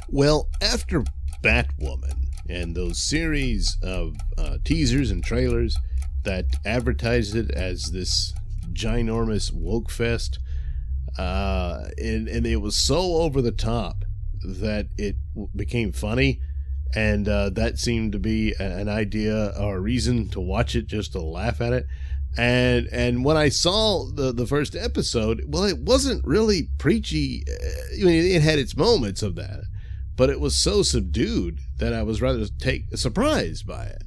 Well, after Batwoman and those series of teasers and trailers that advertised it as this ginormous woke fest, and it was so over the top that it became funny, and that seemed to be an idea or a reason to watch it, just to laugh at it. And when I saw the first episode, well, it wasn't really preachy. I mean, it had its moments of that, but it was so subdued that I was rather surprised by it.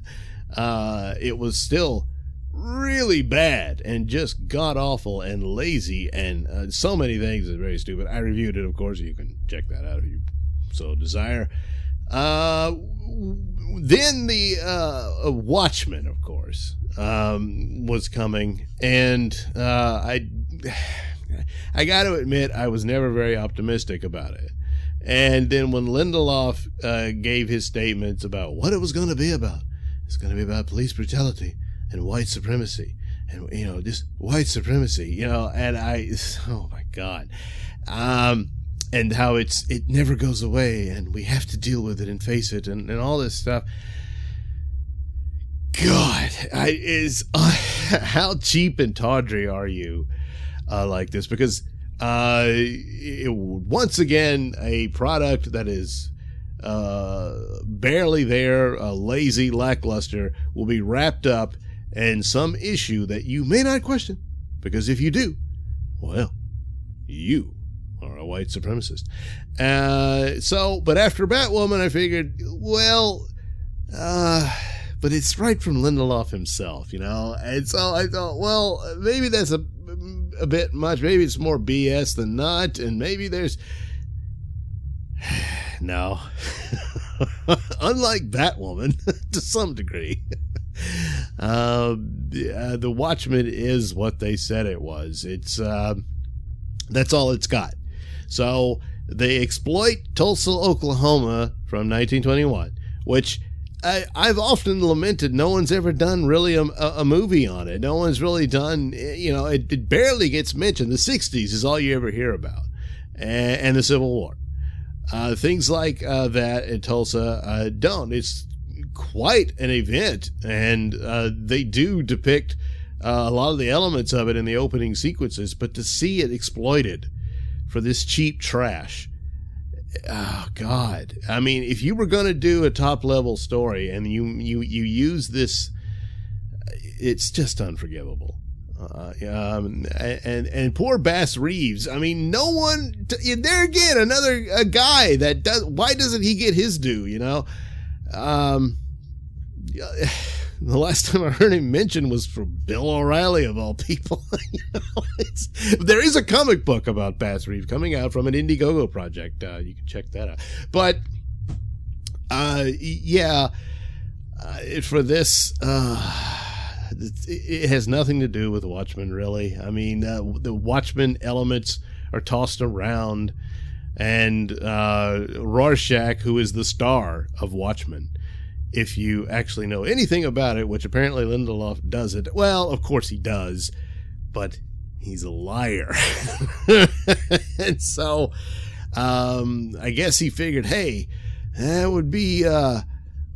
It was still really bad and just god awful and lazy, and so many things are very stupid. I reviewed it, of course. You can check that out if you so desire. Then the Watchmen, of course, was coming, and I got to admit I was never very optimistic about it. And then when Lindelof gave his statements about what it was going to be about, it's going to be about police brutality and white supremacy, and just white supremacy, and oh my God, and how it never goes away, and we have to deal with it and face it, and all this stuff. God, how cheap and tawdry are you like this? Because once again, a product that is barely there, lazy, lackluster, will be wrapped up in some issue that you may not question, because if you do, well, you are a white supremacist. But after Batwoman, I figured, well, but it's right from Lindelof himself, and so I thought, well, maybe that's a bit much. Maybe it's more BS than not, and maybe there's no. Unlike Batwoman, to some degree, the Watchmen is what they said it was. It's that's all it's got. So they exploit Tulsa, Oklahoma from 1921, which I've often lamented no one's ever done really a movie on it. No one's really done, it barely gets mentioned. The 60s is all you ever hear about, and the Civil War. Things like that in Tulsa don't. It's quite an event, and they do depict a lot of the elements of it in the opening sequences, but to see it exploited for this cheap trash, oh God. I mean, if you were going to do a top level story and you use this, it's just unforgivable. And poor Bass Reeves. I mean, no one there again, a guy that does. Why doesn't he get his due? The last time I heard him mentioned was for Bill O'Reilly, of all people. There is a comic book about Bass Reeves coming out from an Indiegogo project. You can check that out. But for this, it has nothing to do with Watchmen, really. I mean, the Watchmen elements are tossed around, and Rorschach, who is the star of Watchmen, if you actually know anything about it, which apparently Lindelof doesn't. Well, of course he does, but he's a liar. And so I guess he figured, hey, that would be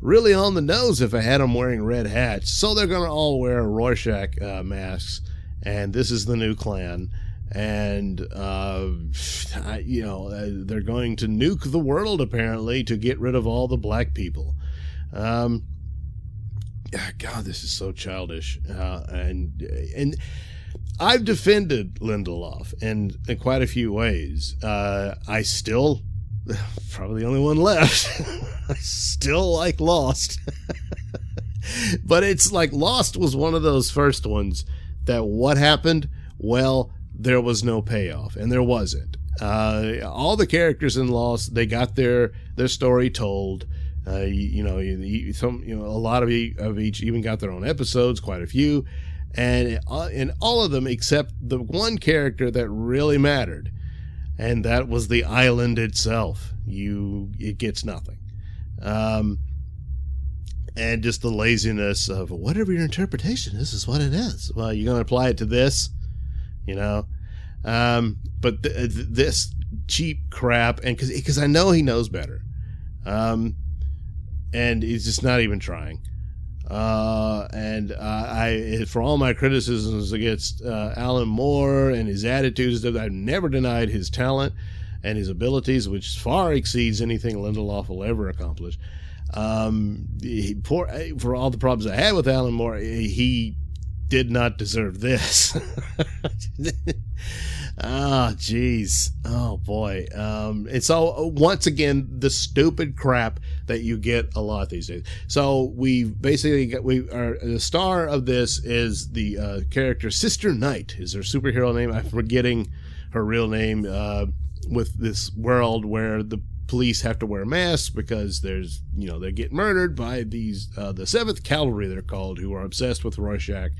really on the nose if I had them wearing red hats. So they're going to all wear Rorschach masks, and this is the new Klan. And, they're going to nuke the world, apparently, to get rid of all the black people. God, this is so childish. And I've defended Lindelof in quite a few ways. I still, probably the only one left, I still like Lost. But it's like Lost was one of those first ones that what happened? Well, there was no payoff, and there wasn't. All the characters in Lost, they got their story told. A lot of each even got their own episodes, quite a few, and all of them except the one character that really mattered, and that was the island itself. It gets nothing, and just the laziness of whatever your interpretation is what it is. Well, you're going to apply it to this, but this cheap crap, and because I know he knows better. And he's just not even trying. I for all my criticisms against Alan Moore and his attitudes, I've never denied his talent and his abilities, which far exceeds anything Lindelof will ever accomplish. For all the problems I had with Alan Moore, he did not deserve this. Oh, jeez. Oh, boy. And so, once again, the stupid crap that you get a lot these days. So, we've basically got, the star of this is the character Sister Knight, is her superhero name. I'm forgetting her real name, with this world where the police have to wear masks because there's, they get murdered by these, the 7th Cavalry, they're called, who are obsessed with Rorschach.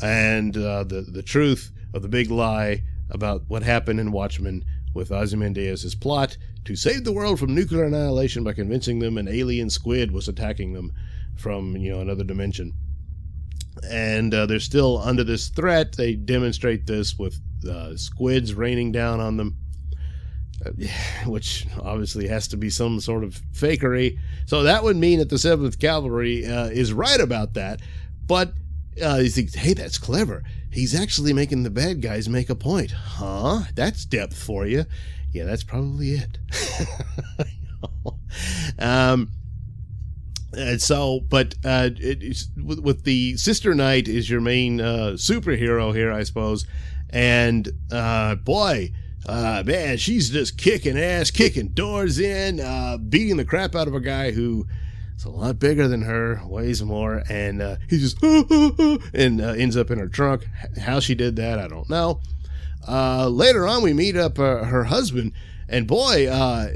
And the truth of the big lie about what happened in Watchmen with Ozymandias' plot to save the world from nuclear annihilation by convincing them an alien squid was attacking them from, another dimension. And they're still under this threat. They demonstrate this with squids raining down on them, which obviously has to be some sort of fakery. So that would mean that the 7th Cavalry is right about that. But you think, hey, that's clever. He's actually making the bad guys make a point. Huh? That's depth for you. Yeah, that's probably it. And so, but with the Sister Knight is your main superhero here, I suppose. And boy, man, she's just kicking ass, kicking doors in, beating the crap out of a guy who is a lot bigger than her, weighs more, and he just and ends up in her trunk. How she did that, I don't know. Later on, we meet up her husband, and boy,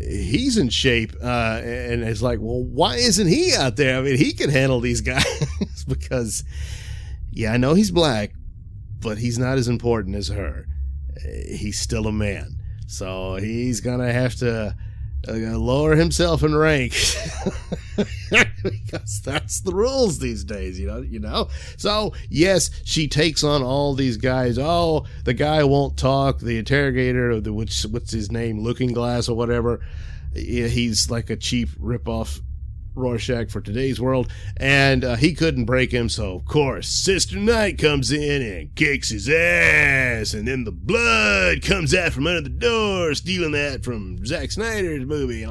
he's in shape, and it's like, well, why isn't he out there? I mean, he can handle these guys because, yeah, I know he's black, but he's not as important as her. He's still a man, so he's gonna have to lower himself in rank because that's the rules these days, So yes, she takes on all these guys. Oh, the guy won't talk, the interrogator, what's his name, Looking Glass or whatever. He's like a cheap ripoff Rorschach for today's world, and he couldn't break him, so of course Sister Knight comes in and kicks his ass, and then the blood comes out from under the door, stealing that from Zack Snyder's movie.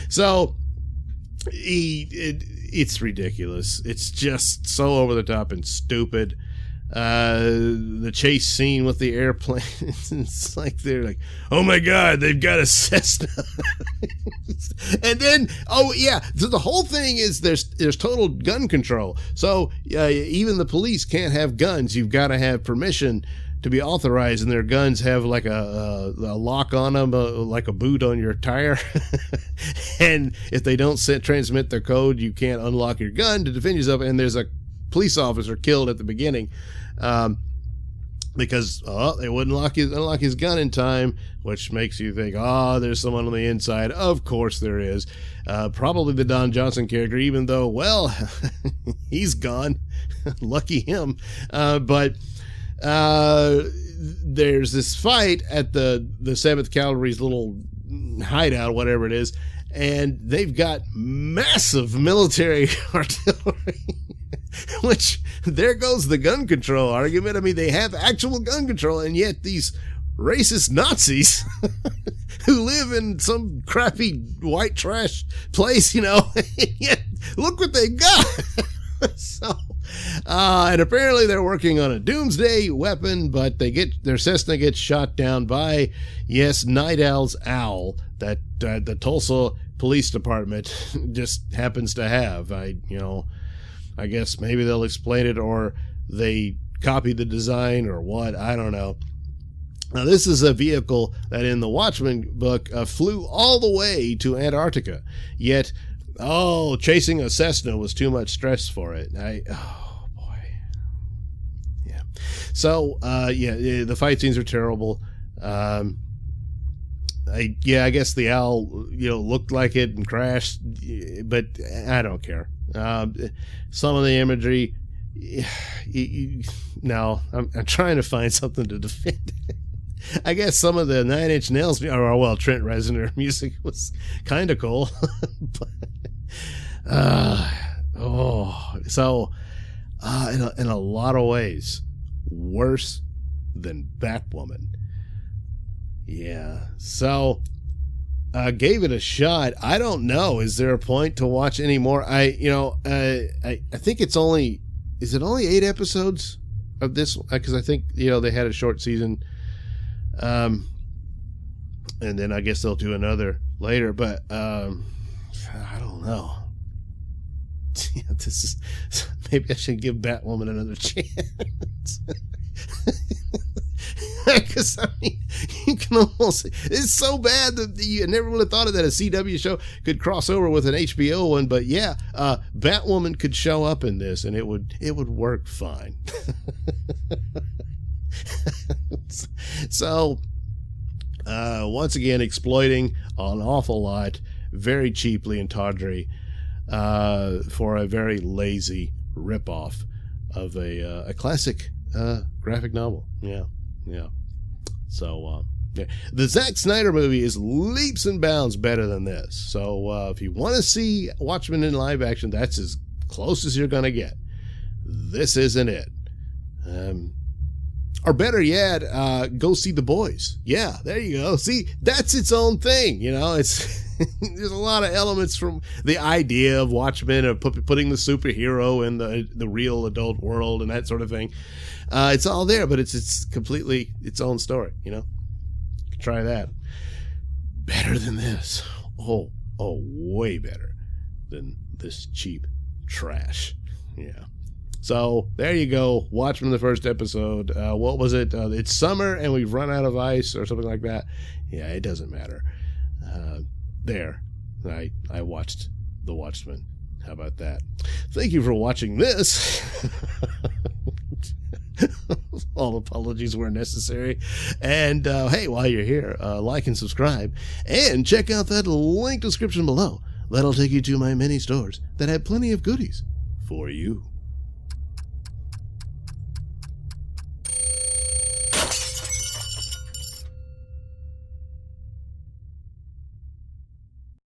So it's ridiculous. It's just so over the top and stupid. The chase scene with the airplane, it's like they're like, oh my god, they've got a Cessna. And then, oh yeah, so the whole thing is there's total gun control. So even the police can't have guns. You've got to have permission to be authorized, and their guns have like a lock on them, like a boot on your tire. And if they don't transmit their code, you can't unlock your gun to defend yourself. And there's a police officer killed at the beginning because they wouldn't unlock his gun in time, which makes you think, there's someone on the inside. Of course there is. Probably the Don Johnson character, even though, well, he's gone. Lucky him. But there's this fight at the 7th Cavalry's little hideout, whatever it is, and they've got massive military artillery. Which, there goes the gun control argument. I mean, they have actual gun control, and yet these racist Nazis who live in some crappy white trash place, and yet look what they got. So, and apparently they're working on a doomsday weapon, but their Cessna gets shot down by, yes, Night Owl's owl that the Tulsa Police Department just happens to have. I guess maybe they'll explain it, or they copied the design, or what, I don't know. Now, this is a vehicle that in the Watchmen book flew all the way to Antarctica, yet, chasing a Cessna was too much stress for it. Oh, boy. Yeah. So, the fight scenes are terrible. I guess the owl, looked like it and crashed, but I don't care. Some of the imagery, no, I'm trying to find something to defend. I guess some of the Nine Inch Nails, or well, Trent Reznor music was kind of cool. But, in a lot of ways, worse than Batwoman. Yeah. So, gave it a shot. I don't know. Is there a point to watch anymore? I think it's only. Is it only 8 episodes of this? Because I think they had a short season, and then I guess they'll do another later. But I don't know. Yeah, this is maybe I should give Batwoman another chance. Because I mean, you can almost, it's so bad that you never would have thought of that a CW show could cross over with an HBO one. But yeah, Batwoman could show up in this, and it would work fine. So once again, exploiting an awful lot, very cheaply and tawdry, for a very lazy ripoff of a classic graphic novel. Yeah. So, yeah. The Zack Snyder movie is leaps and bounds better than this. So, if you want to see Watchmen in live action, that's as close as you're going to get. This isn't it. Or better yet, go see The Boys. Yeah, there you go. See, that's its own thing. It's there's a lot of elements from the idea of Watchmen, of putting the superhero in the real adult world and that sort of thing. It's all there, but it's completely its own story. Try that. Better than this. Oh, way better than this cheap trash. Yeah. So there you go. Watchmen, the first episode. What was it? It's summer and we've run out of ice or something like that. Yeah, it doesn't matter. There, I watched The Watchmen. How about that? Thank you for watching this. All apologies were necessary. And hey, while you're here, like and subscribe. And check out that link description below. That'll take you to my many stores that have plenty of goodies for you.